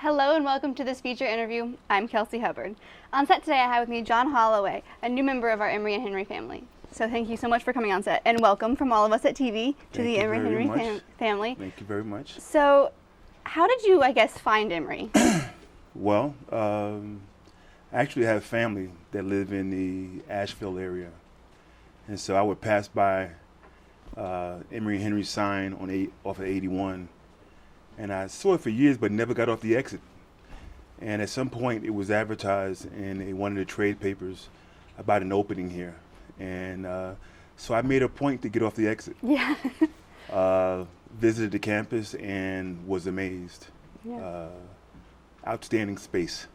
Hello and welcome to this feature interview. I'm Kelsey Hubbard. On set today I have with me John Holloway, a new member of our Emory and Henry family. So thank you so much for coming on set and welcome from all of us at TV to the Emory and Henry family. Thank you very much. So how did you, find Emory? Well, I actually have family that live in the Asheville area. And so I would pass by Emory and Henry sign on off of 81. And I saw it for years, but never got off the exit. And at some point, it was advertised in one of the trade papers about an opening here. And so I made a point to get off the exit. Yeah. Visited the campus and was amazed. Yeah. Outstanding space.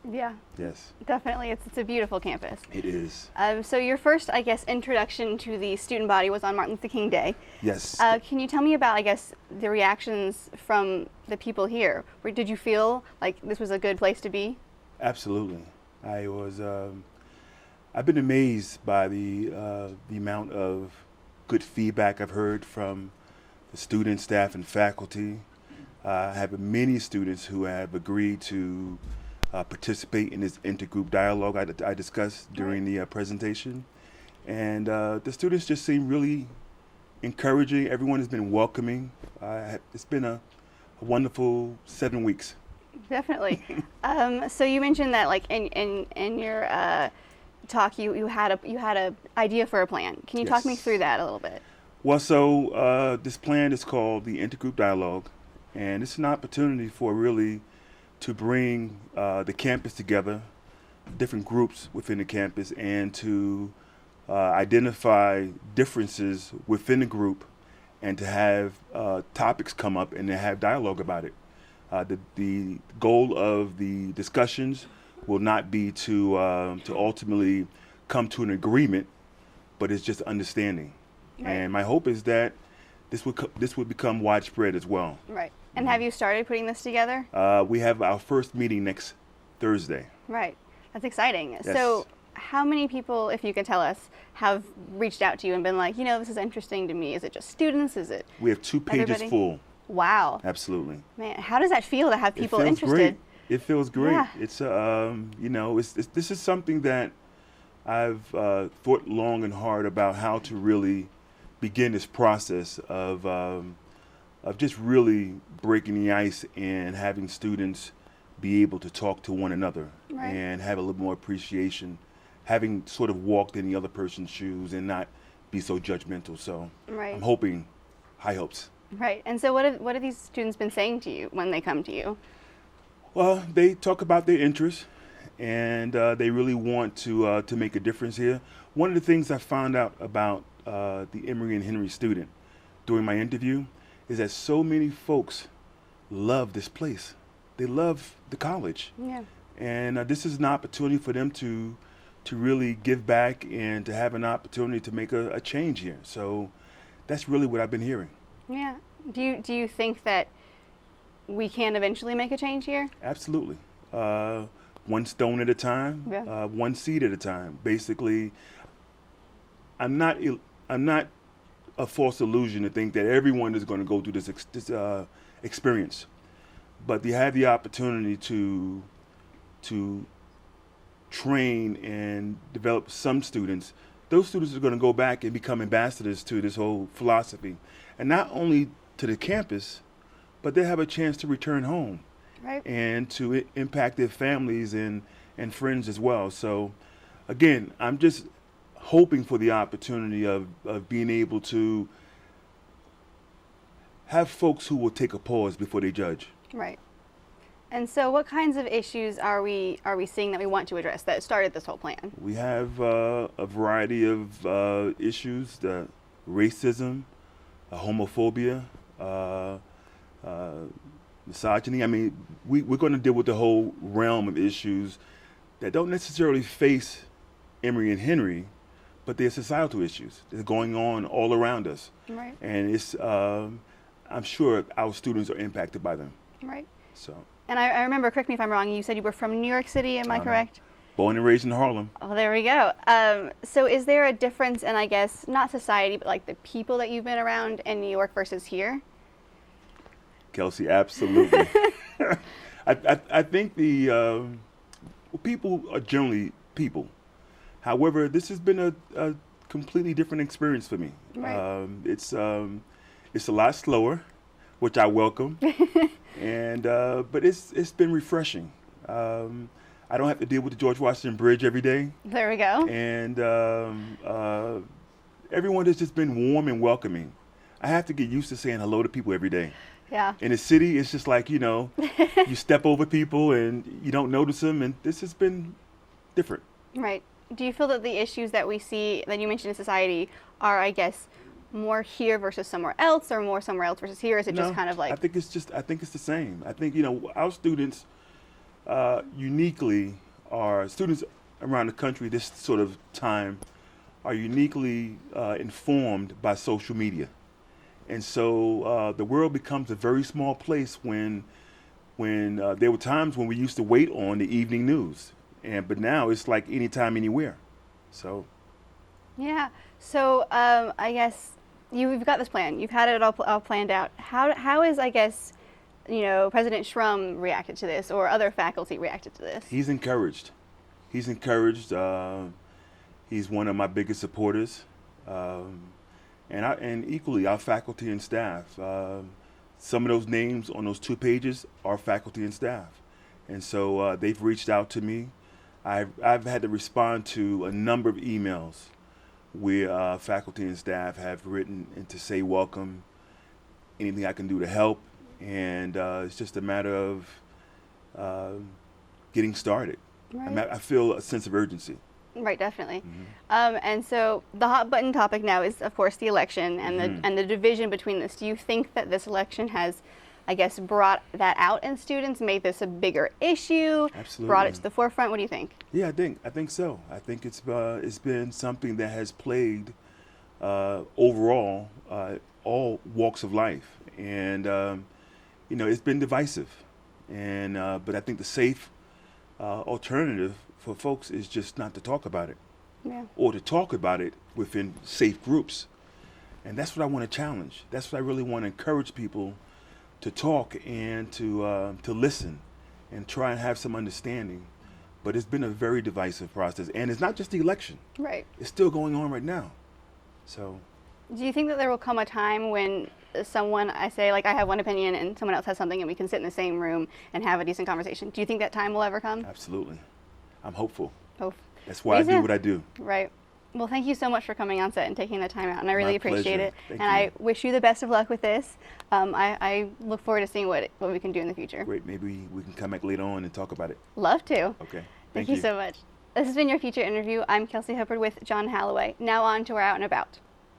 Yeah. Yes. Definitely. It's a beautiful campus. It is. So your first, introduction to the student body was on Martin Luther King Day. Yes. Can you tell me about, the reactions from the people here? Did you feel like this was a good place to be? Absolutely. I've been amazed by the amount of good feedback I've heard from the students, staff, and faculty. I have many students who have agreed to participate in this intergroup dialogue I discussed during the presentation. And the students just seem really encouraging. Everyone has been welcoming. It's been a wonderful 7 weeks. Definitely. So you mentioned that in your talk you had a idea for a plan. Can you talk me through that a little bit? Well, so this plan is called the intergroup dialogue, and it's an opportunity for really to bring the campus together, different groups within the campus, and to identify differences within the group and to have topics come up and to have dialogue about it. The goal of the discussions will not be to ultimately come to an agreement, but it's just understanding. Right. And my hope is that this would become widespread as well. Right. And have you started putting this together? We have our first meeting next Thursday. Right. That's exciting. Yes. So how many people, if you could tell us, have reached out to you and been like, this is interesting to me? Is it just students? Is it We have 2 pages everybody? full. Wow. Absolutely. Man, how does that feel to have people interested? Great. It feels great. Yeah. It's this is something that I've thought long and hard about how to really begin this process of just really breaking the ice and having students be able to talk to one another. Right. And have a little more appreciation, having sort of walked in the other person's shoes and not be so judgmental. So right. I'm hoping, high hopes. Right. And so what have these students been saying to you when they come to you? Well, they talk about their interests, and they really want to make a difference here. One of the things I found out about the Emory and Henry student during my interview is that so many folks love this place. They love the college. Yeah. And this is an opportunity for them to really give back and to have an opportunity to make a change here. So that's really what I've been hearing. Yeah. Do you think that we can eventually make a change here? Absolutely. One stone at a time, yeah. One seed at a time. Basically, I'm not a false illusion to think that everyone is going to go through this experience, but they have the opportunity to train and develop some students. Those students are going to go back and become ambassadors to this whole philosophy, and not only to the campus, but they have a chance to return home, right, and to impact their families and friends as well. So, again, I'm just hoping for the opportunity of being able to have folks who will take a pause before they judge. Right. And so what kinds of issues are we seeing that we want to address that started this whole plan? We have a variety of issues, the racism, homophobia, misogyny. I mean, we're going to deal with the whole realm of issues that don't necessarily face Emory and Henry, but they're societal issues. They're going on all around us. Right. And it's, I'm sure our students are impacted by them. Right. So. And I remember, correct me if I'm wrong, you said you were from New York City, am I correct? Born and raised in Harlem. Oh, there we go. So is there a difference in, I guess, not society, but like the people that you've been around in New York versus here? Kelsey, absolutely. I think people are generally people. However, this has been a completely different experience for me. Right. It's a lot slower, which I welcome, and but it's been refreshing. I don't have to deal with the George Washington Bridge every day, There we go. and everyone has just been warm and welcoming. I have to get used to saying hello to people every day. Yeah. In the city, it's just like, you step over people and you don't notice them, and this has been different. Right. Do you feel that the issues that we see, that you mentioned in society, are, I guess, more here versus somewhere else, or more somewhere else versus here? Is it just kind of like... I think it's the same. I think, our students uniquely are, students around the country this sort of time are uniquely informed by social media. And so the world becomes a very small place when there were times when we used to wait on the evening news. But now it's like anytime, anywhere. So. Yeah. So I guess you've got this plan. You've had it all planned out. How is, I guess, President Shrum reacted to this, or other faculty reacted to this? He's encouraged. He's encouraged. He's one of my biggest supporters. And equally our faculty and staff. Some of those names on those 2 pages are faculty and staff. And so they've reached out to me. I've had to respond to a number of emails where faculty and staff have written and to say welcome, anything I can do to help. And it's just a matter of getting started. Right. I feel a sense of urgency. Right, definitely. Mm-hmm. And so the hot button topic now is, of course, the election and Mm-hmm. the division between this. Do you think that this election has, I guess, brought that out in students, made this a bigger issue, Absolutely. brought it to the forefront? What do you think? Yeah, I think so. I think it's been something that has plagued overall all walks of life, and it's been divisive. And but I think the safe alternative for folks is just not to talk about it, or to talk about it within safe groups. And that's what I want to challenge. That's what I really want to encourage people to talk and to listen and try and have some understanding. But it's been a very divisive process, and it's not just the election. Right. It's still going on right now. So. Do you think that there will come a time when someone, I say, like, I have one opinion and someone else has something, and we can sit in the same room and have a decent conversation? Do you think that time will ever come? Absolutely. I'm hopeful. Oh. That's why I do what I do. Right. Well, thank you so much for coming on set and taking the time out, and I really appreciate pleasure. it. Thank and you. I wish you the best of luck with this. I look forward to seeing what we can do in the future. Great. Maybe we can come back later on and talk about it. Love to. Okay. Thank you so much. This has been your feature interview. I'm Kelsey Hubbard with John Holloway. Now on to our Out and About.